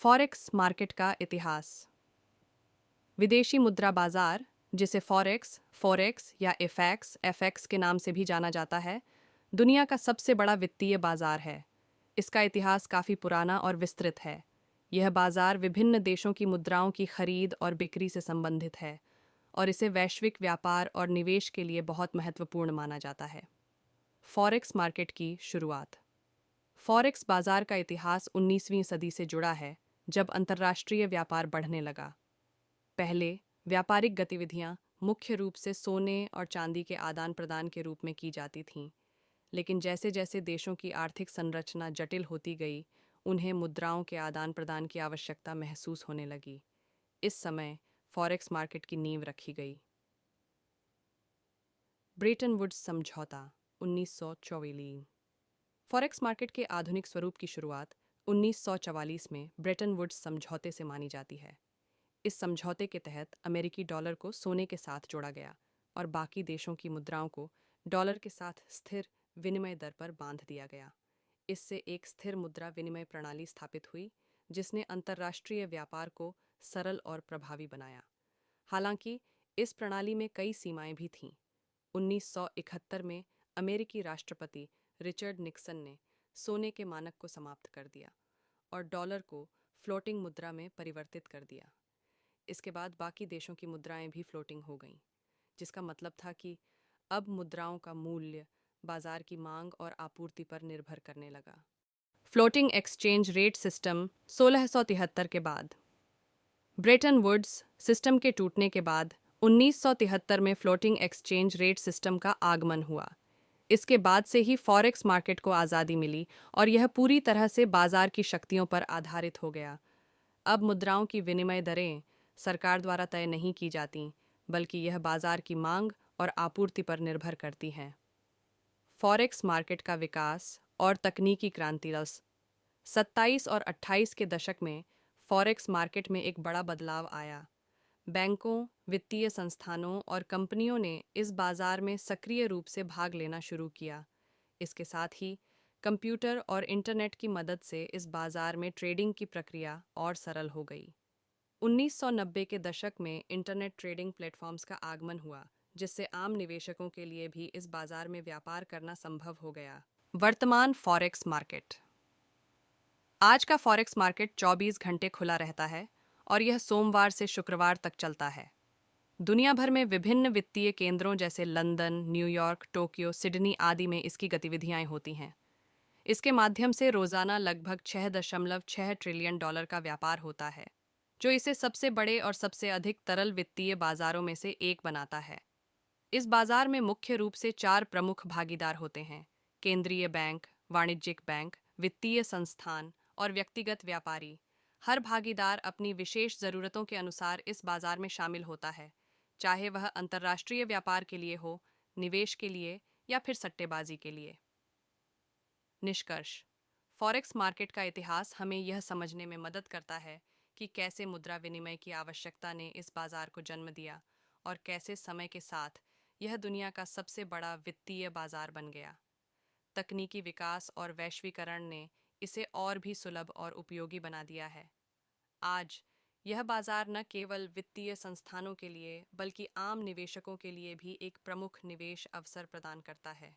Forex market का इतिहास। विदेशी मुद्रा बाजार, जिसे फॉरेक्स या एफएक्स के नाम से भी जाना जाता है, दुनिया का सबसे बड़ा वित्तीय बाजार है। इसका इतिहास काफ़ी पुराना और विस्तृत है। यह बाजार विभिन्न देशों की मुद्राओं की खरीद और बिक्री से संबंधित है और इसे वैश्विक व्यापार और निवेश के लिए बहुत महत्वपूर्ण माना जाता है। फॉरेक्स मार्केट की शुरुआत। फॉरेक्स बाजार का इतिहास 19वीं सदी से जुड़ा है, जब अंतर्राष्ट्रीय व्यापार बढ़ने लगा। पहले व्यापारिक गतिविधियां मुख्य रूप से सोने और चांदी के आदान प्रदान के रूप में की जाती थीं, लेकिन जैसे जैसे देशों की आर्थिक संरचना जटिल होती गई, उन्हें मुद्राओं के आदान प्रदान की आवश्यकता महसूस होने लगी। इस समय फॉरेक्स मार्केट की नींव रखी गई। ब्रेटन वुड्स समझौता 1944। फॉरेक्स मार्केट के आधुनिक स्वरूप की शुरुआत 1944 में ब्रेटन वुड्स समझौते से मानी जाती है। इस समझौते के तहत अमेरिकी डॉलर को सोने के साथ जोड़ा गया और बाकी देशों की मुद्राओं को डॉलर के साथ स्थिर विनिमय दर पर बांध दिया गया। इससे एक स्थिर मुद्रा विनिमय प्रणाली स्थापित हुई, जिसने अंतर्राष्ट्रीय व्यापार को सरल और प्रभावी बनाया। हालांकि इस प्रणाली में कई सीमाएं भी थीं। 1971 में अमेरिकी राष्ट्रपति रिचर्ड निक्सन ने सोने के मानक को समाप्त कर दिया और डॉलर को फ्लोटिंग मुद्रा में परिवर्तित कर दिया। इसके बाद बाकी देशों की मुद्राएं भी फ्लोटिंग हो गईं, जिसका मतलब था कि अब मुद्राओं का मूल्य बाजार की मांग और आपूर्ति पर निर्भर करने लगा। फ्लोटिंग एक्सचेंज रेट सिस्टम 1673 के बाद। ब्रेटन वुड्स सिस्टम के टूटने के बाद 1973 में फ्लोटिंग एक्सचेंज रेट सिस्टम का आगमन हुआ। इसके बाद से ही फॉरेक्स मार्केट को आज़ादी मिली और यह पूरी तरह से बाजार की शक्तियों पर आधारित हो गया। अब मुद्राओं की विनिमय दरें सरकार द्वारा तय नहीं की जाती, बल्कि यह बाजार की मांग और आपूर्ति पर निर्भर करती हैं। फॉरेक्स मार्केट का विकास और तकनीकी क्रांति। 27 और 28 के दशक में फॉरेक्स मार्केट में एक बड़ा बदलाव आया। बैंकों, वित्तीय संस्थानों और कंपनियों ने इस बाजार में सक्रिय रूप से भाग लेना शुरू किया। इसके साथ ही कंप्यूटर और इंटरनेट की मदद से इस बाजार में ट्रेडिंग की प्रक्रिया और सरल हो गई। 1990 के दशक में इंटरनेट ट्रेडिंग प्लेटफॉर्म्स का आगमन हुआ, जिससे आम निवेशकों के लिए भी इस बाजार में व्यापार करना संभव हो गया। वर्तमान फॉरेक्स मार्केट। आज का फॉरेक्स मार्केट 24 घंटे खुला रहता है और यह सोमवार से शुक्रवार तक चलता है। दुनिया भर में विभिन्न वित्तीय केंद्रों जैसे लंदन, न्यूयॉर्क, टोक्यो, सिडनी आदि में इसकी गतिविधियां होती हैं। इसके माध्यम से रोजाना लगभग 6.6 ट्रिलियन डॉलर का व्यापार होता है, जो इसे सबसे बड़े और सबसे अधिक तरल वित्तीय बाजारों में से एक बनाता है। इस बाजार में मुख्य रूप से 4 प्रमुख भागीदार होते हैं: केंद्रीय बैंक, वाणिज्यिक बैंक, वित्तीय संस्थान और व्यक्तिगत व्यापारी। हर भागीदार अपनी विशेष ज़रूरतों के अनुसार इस बाजार में शामिल होता है, चाहे वह अंतर्राष्ट्रीय व्यापार के लिए हो, निवेश के लिए या फिर सट्टेबाजी के लिए। निष्कर्ष। फॉरेक्स मार्केट का इतिहास हमें यह समझने में मदद करता है कि कैसे मुद्रा विनिमय की आवश्यकता ने इस बाजार को जन्म दिया और कैसे समय के साथ यह दुनिया का सबसे बड़ा वित्तीय बाजार बन गया। तकनीकी विकास और वैश्वीकरण ने इसे और भी सुलभ और उपयोगी बना दिया है। आज यह बाजार न केवल वित्तीय संस्थानों के लिए, बल्कि आम निवेशकों के लिए भी एक प्रमुख निवेश अवसर प्रदान करता है।